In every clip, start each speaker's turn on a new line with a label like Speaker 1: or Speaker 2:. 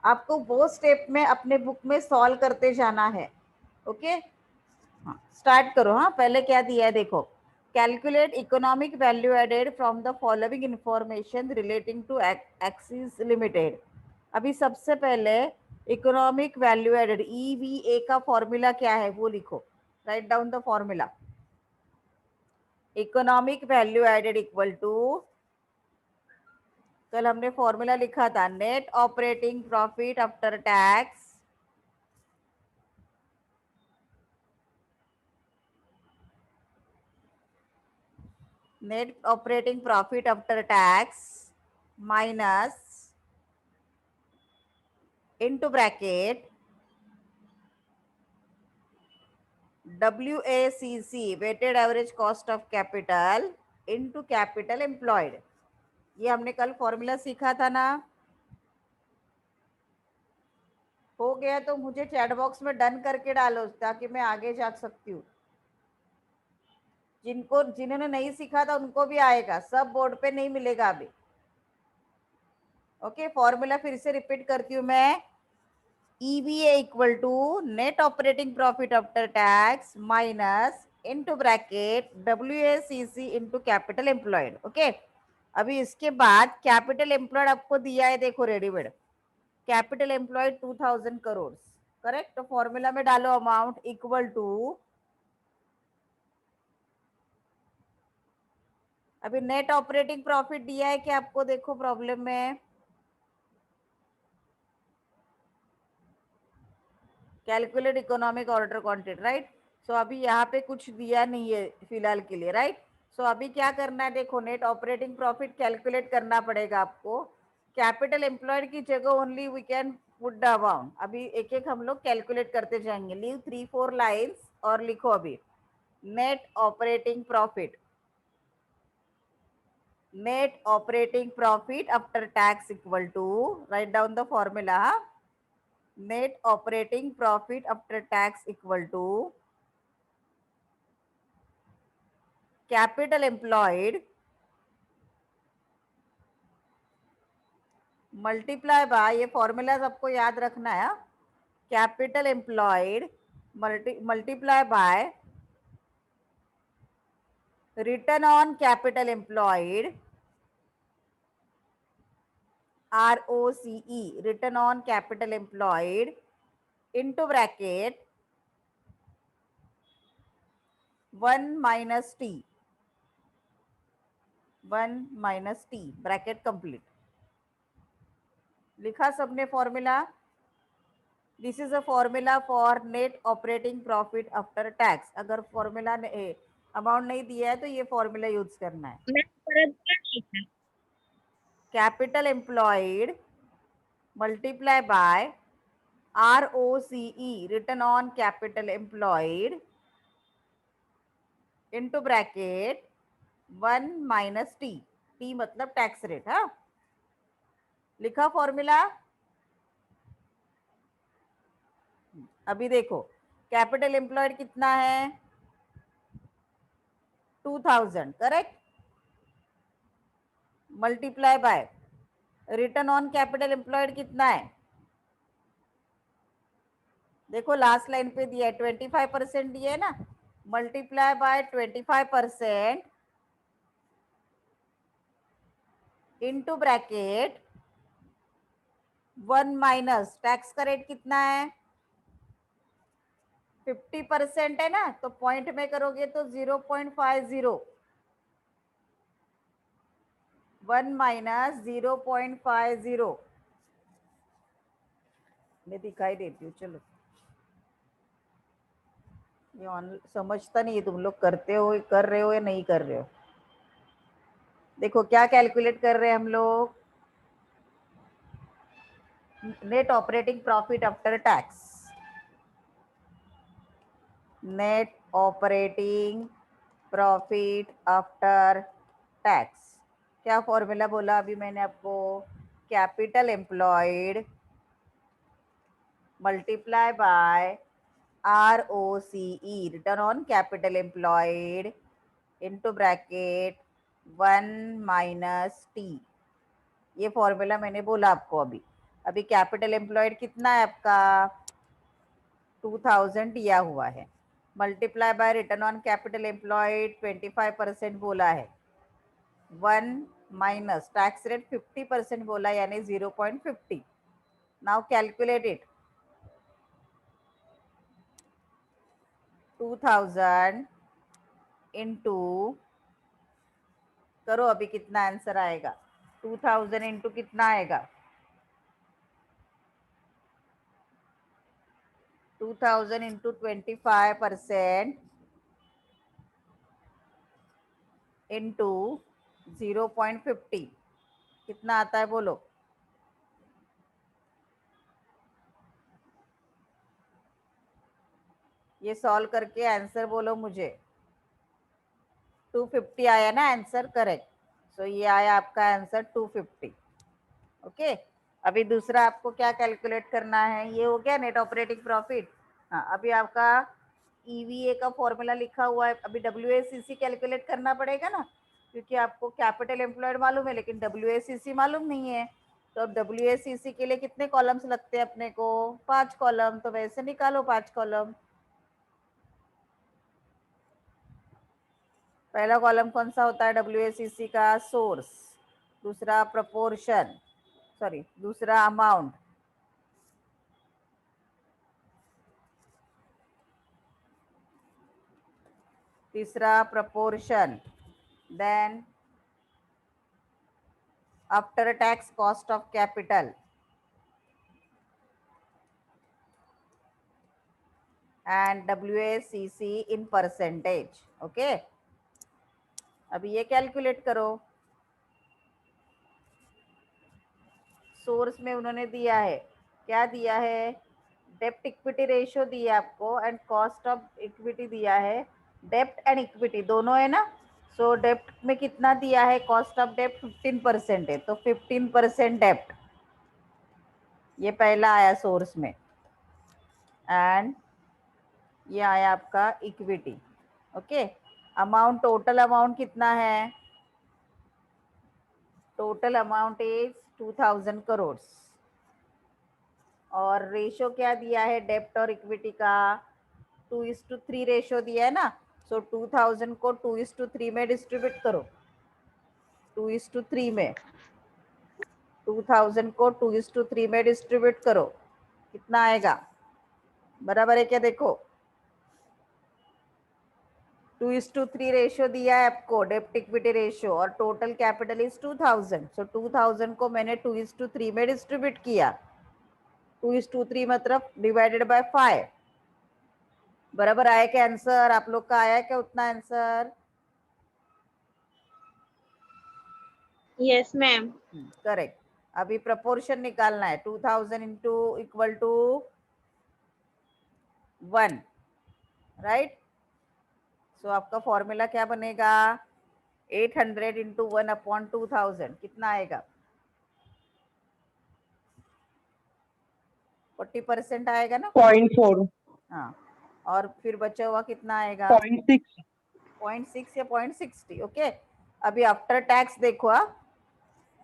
Speaker 1: आपको वो स्टेप में अपने बुक में सॉल्व करते जाना है। ओके, स्टार्ट करो। हाँ, पहले क्या दिया है देखो, calculate economic value added from the following information relating to Axis limited. अभी सबसे पहले इकोनॉमिक वैल्यू एडेड ईवीए का फॉर्मूला क्या है वो लिखो, write down the formula. Economic value added equal to, कल हमने फॉर्मूला लिखा था, net operating profit after tax net operating profit after tax minus into bracket WACC weighted average cost of capital into capital employed। ये हमने कल formula सीखा था ना। हो गया तो मुझे चैट बॉक्स में डन करके डालो ताकि मैं आगे जा सकती हूँ। जिन्होंने नहीं सीखा था उनको भी आएगा, सब बोर्ड पे नहीं मिलेगा अभी। ओके, फॉर्मूला फिर से रिपीट करती हूँ मैं। EVA equal to net operating profit after tax minus into bracket WACC into capital employed. Okay, अभी इसके बाद कैपिटल एम्प्लॉयड आपको दिया है, देखो readymade. Capital employed 2000 crore, correct. तो फॉर्मूला में डालो अमाउंट इक्वल टू, अभी नेट ऑपरेटिंग प्रॉफिट दिया है कि आपको, देखो प्रॉब्लम में calculate economic order quantity, right. So अभी यहाँ पे कुछ दिया नहीं है फिलहाल के लिए, राइट। सो अभी क्या करना है देखो, नेट ऑपरेटिंग प्रॉफिट कैलकुलेट करना पड़ेगा आपको। कैपिटल एम्प्लॉयड की जगह only we can put the amount. अभी एक एक हम लोग कैलकुलेट करते जाएंगे। लीव 3-4 लाइन्स और लिखो अभी net operating profit, net operating profit after tax equal to, write down the formula, net operating profit after tax equal to capital employed multiply by, ये फॉर्मूला सबको याद रखना है, capital employed multiply by return on capital employed ROCE, return on capital employed into bracket 1 minus T, 1 minus T, bracket complete. लिखा सबने formula. This is a formula for net operating profit after tax. अगर formula amount नहीं दिया है तो ये formula use करना है। Capital employed multiply bye ROCE, return on capital employed into bracket 1 minus T, T मतलब टैक्स रेट। हाँ, लिखा फॉर्मूला। अभी देखो कैपिटल एम्प्लॉयड कितना है, 2000, correct. Multiply by return on capital employed कितना है, देखो लास्ट लाइन पे दिया है 25% दिया है ना, multiply by 25% into bracket 1 minus tax का रेट कितना है 50% है ना, तो पॉइंट में करोगे तो 0.50, 1 माइनस 0.50 मैं दिखाई देती हूँ। चलो, ये समझता नहीं है, तुम लोग करते हो, कर रहे हो या नहीं कर रहे हो। देखो क्या कैलकुलेट कर रहे हैं हम लोग, net operating profit after tax, net operating profit after tax. क्या फॉर्मूला बोला अभी मैंने आपको, capital employed multiply bye ROCE, return on capital employed into bracket 1 minus T. ये फॉर्मूला मैंने बोला आपको अभी। अभी कैपिटल एम्प्लॉयड कितना है आपका, 2000 दिया हुआ है, multiply by return on capital employed 25% बोला है, 1 माइनस टैक्स रेट 50% बोला यानी 0.50. Now calculate it. 2000 इंटू, करो अभी कितना आंसर आएगा, 2000 इंटू कितना आएगा, 2000 इंटू 25% इंटू 0.50 कितना आता है बोलो. ये सॉल्व करके आंसर बोलो मुझे. 250 आया ना आंसर, करेक्ट. सो ये आया आपका आंसर 250. ओके. अभी दूसरा आपको क्या कैलकुलेट करना है, ये हो गया नेट ऑपरेटिंग प्रॉफिट. हाँ, अभी आपका ईवीए का फॉर्मूला लिखा हुआ है, अभी डब्ल्यूएसीसी कैलकुलेट करना पड़ेगा ना, क्योंकि आपको कैपिटल एम्प्लॉयड मालूम है लेकिन डब्ल्यूएसीसी मालूम नहीं है. तो अब डब्ल्यूएसीसी के लिए कितने कॉलम्स लगते हैं अपने को, 5 कॉलम. तो वैसे निकालो 5 कॉलम. पहला कॉलम कौन सा होता है डब्ल्यूएसीसी का, सोर्स. दूसरा प्रपोर्शन, सॉरी दूसरा अमाउंट. तीसरा proportion. Then after tax cost of capital and WACC in percentage. Okay. अभी ये कैलकुलेट करो. सोर्स में उन्होंने दिया है, क्या दिया है, डेप्ट इक्विटी रेशियो दिया आपको एंड कॉस्ट ऑफ इक्विटी दिया है. डेप्ट एंड इक्विटी दोनों है ना. सो डेप्ट में कितना दिया है, कॉस्ट ऑफ डेप्ट 15% है, तो 15% डेप्ट, ये पहला आया सोर्स में. एंड ये आया आपका equity. Okay. Amount, total amount कितना है, टोटल अमाउंट इज 2000 करोड़. और रेशो क्या दिया है डेप्ट और इक्विटी का, 2:3 रेशो दिया है ना. सो 2000 को 2:3 में डिस्ट्रीब्यूट करो, 2:3 में. 2000 को 2:3 में डिस्ट्रीब्यूट करो, कितना आएगा, बराबर है क्या, देखो 2:3 रेशियो दिया है आपको डेप्ट इक्विटी रेशियो, और टोटल कैपिटल इज 2000. सो 2000 को मैंने 2:3 में डिस्ट्रीब्यूट किया, 2:3 मतलब डिवाइडेड बाय 5. बराबर आया क्या आंसर, आप लोग का आया क्या उतना आंसर.
Speaker 2: Yes ma'am.
Speaker 1: करेक्ट. अभी प्रपोर्शन निकालना है, 2000 इंटू इक्वल टू 1, राइट. सो आपका फॉर्मूला क्या बनेगा, 800 इंटू 1 अपॉन 2000 कितना आएगा, 40% आएगा ना.
Speaker 3: 0.4.
Speaker 1: हाँ, और फिर बचा हुआ कितना आएगा,
Speaker 3: 0.6.
Speaker 1: 0.6 या 0.60. ओके. अभी आफ्टर टैक्स देखो,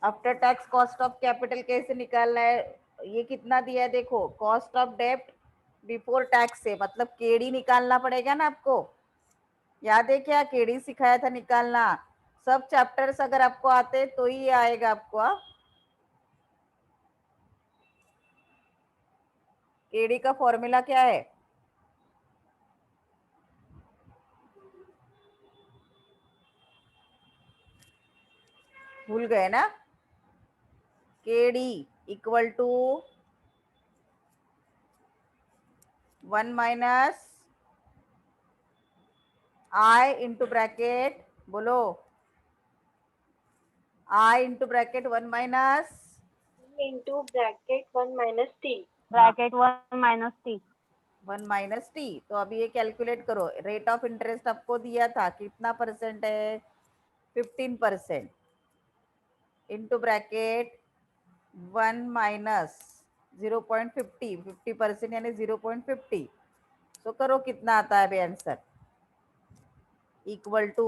Speaker 1: after tax cost of capital कैसे निकालना है, ये कितना दिया है देखो, कॉस्ट ऑफ डेप्ट बिफोर टैक्स से, मतलब केडी निकालना पड़ेगा ना आपको. याद है क्या, केडी सिखाया था निकालना. सब चैप्टर्स अगर आपको आते तो ही आएगा आपको. केडी का फॉर्मूला क्या है, भूल गए ना. KD equal to 1 minus I into bracket, बोलो I into bracket 1 minus
Speaker 2: into bracket 1 minus T.
Speaker 4: Bracket 1 minus T.
Speaker 1: 1 minus T. तो अभी ये कैलकुलेट करो, रेट ऑफ इंटरेस्ट आपको दिया था कितना परसेंट है, 15%, इंटू ब्रैकेट 1 माइनस 0.50, 50% यानी 0.50. तो करो कितना आता है अभी answer, equal to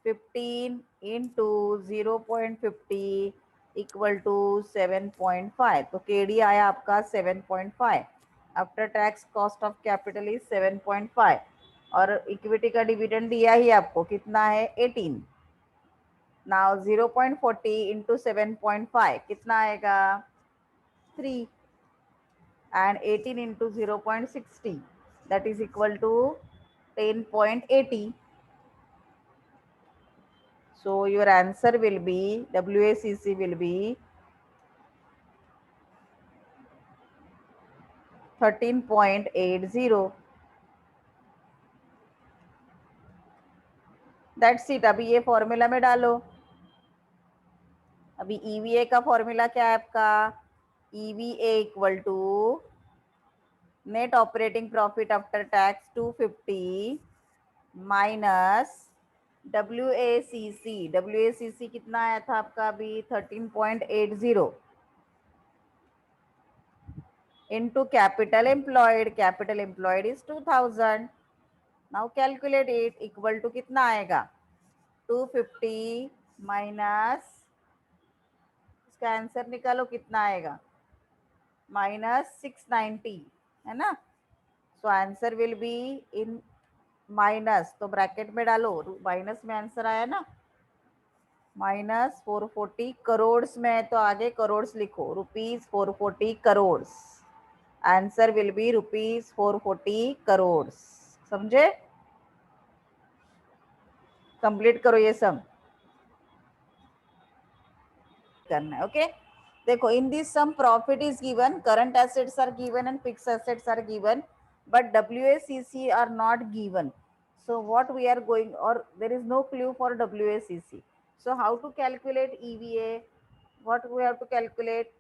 Speaker 1: 15 into 0.50 equal to 7.5, तो केडी आया आपका 7.5, after tax cost of capital is 7.5, और इक्विटी का डिविडेंड दिया ही आपको कितना है 18। नाउ 0.40 इंटू 7.5 कितना आएगा 3, and 18 into 0.60, that is equal to 10.80. So your answer will be, WACC will be 13.80. That's it. अभी ये फॉर्मूला में डालो। अभी EVA का फॉर्मूला क्या है आपका, EVA equal to net operating profit after tax 250 minus WACC कितना आया था आपका अभी 13.80 into capital employed is 2000. now calculate it, equal to कितना आएगा 250 माइनस, इसका आंसर निकालो कितना आएगा -690 है ना। So answer will be in minus, तो ब्रैकेट में डालो, माइनस में आंसर आया ना, -440 करोड़ में है तो आगे करोड़ लिखो, ₹440 crore. Answer will be ₹440 crore. समझे, कंप्लीट करो ये सम करना है। ओके देखो, in this sum profit is given, current assets are given and fixed assets are given, but WACC are not given. So what we are going, or there is no clue for WACC. So how to calculate EVA? What we have to calculate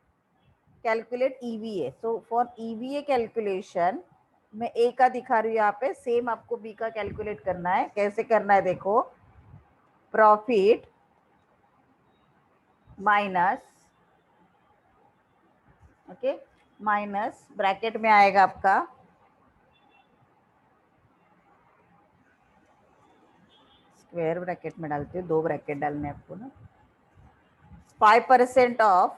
Speaker 1: EVA. So for EVA calculation मैं A का दिखा रही हूँ यहाँ पे, same आपको B का calculate करना है। कैसे करना है देखो, profit minus, okay, minus bracket में आएगा आपका स्क्वायर ब्रैकेट में डालती हूँ, 2 ब्रैकेट डालने आपको ना, 5% ऑफ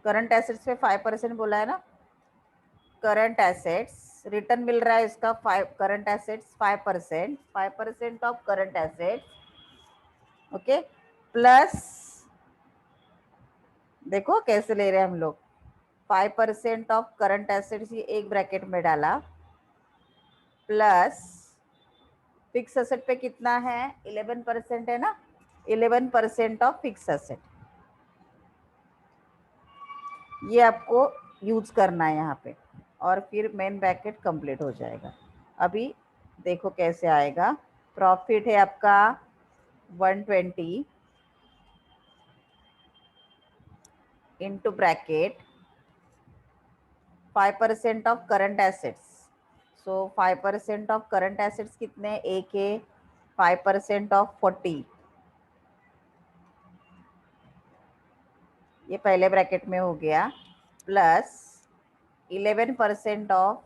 Speaker 1: करंट एसेट्स पे 5% बोला है ना, करंट एसेट्स रिटर्न मिल रहा है इसका 5, current assets 5% of current assets, okay, plus देखो कैसे ले रहे हैं हम लोग, 5% ऑफ करंट एसेट्स, ये एक ब्रैकेट में डाला, प्लस फिक्स एसेट पे कितना है 11% है ना, 11% ऑफ फिक्स एसेट, ये आपको यूज करना है यहाँ पे, और फिर मेन ब्रैकेट कंप्लीट हो जाएगा। अभी देखो कैसे आएगा, प्रॉफिट है आपका 120 into bracket 5% of current assets, so 5% of current assets कितने, एक है 5% ऑफ 40, ये पहले ब्रैकेट में हो गया, प्लस 11% ऑफ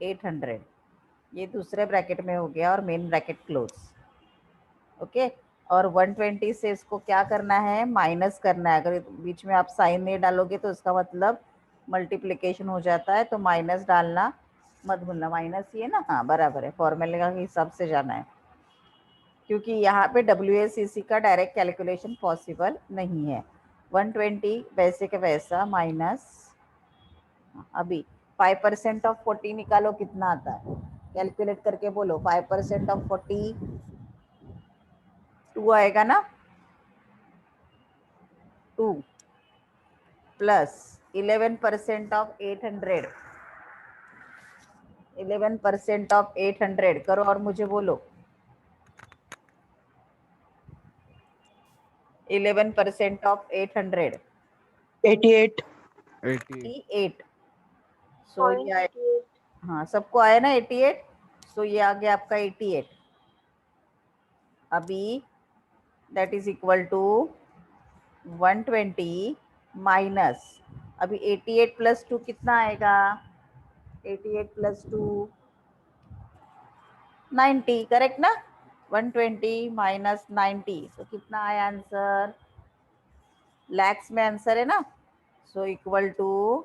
Speaker 1: 800, ये दूसरे ब्रैकेट में हो गया, और मेन ब्रैकेट क्लोज, ओके। और 120 से इसको क्या करना है, माइनस करना है। अगर बीच में आप साइन नहीं डालोगे तो इसका मतलब मल्टीप्लिकेशन हो जाता है, तो माइनस डालना मत भूलना, माइनस ही है ना, हाँ बराबर है, फॉर्मूले का हिसाब से जाना है, क्योंकि यहाँ पे WACC का डायरेक्ट कैलकुलेशन पॉसिबल नहीं है। 120 वैसे के वैसा माइनस, अभी 5% ऑफ 40 निकालो कितना आता है, कैलकुलेट करके बोलो, 5% ऑफ 40 2 आएगा ना, 2 प्लस 11% ऑफ 800, 11% ऑफ 800 करो और मुझे बोलो, 11% ऑफ 800
Speaker 3: 88
Speaker 1: 88, सो ये आए,
Speaker 2: 0.88.
Speaker 1: हाँ सबको आया ना 88, सो ये आ गया आपका 88। अभी that is equal to 120 minus, अभी 88 प्लस 2 कितना आएगा, 88 प्लस 2 90, करेक्ट ना, 120 माइनस 90, तो कितना आया आंसर? लैक्स में आंसर है ना, so equal to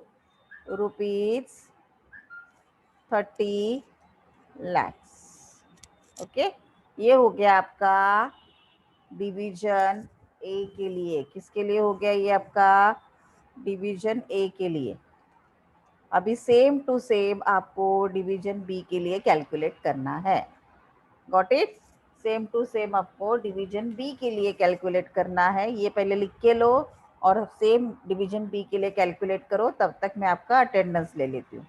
Speaker 1: ₹30 lakhs. Okay, ये हो गया आपका डिवीजन ए के लिए। किसके लिए हो गया ये आपका? डिवीजन ए के लिए। अभी सेम टू सेम आपको डिवीजन बी के लिए कैलकुलेट करना है। Got it? Same to same आपको डिवीजन बी के लिए कैलकुलेट करना है। ये पहले लिख के लो और सेम डिवीजन बी के लिए कैलकुलेट करो, तब तक मैं आपका अटेंडेंस ले लेती हूँ।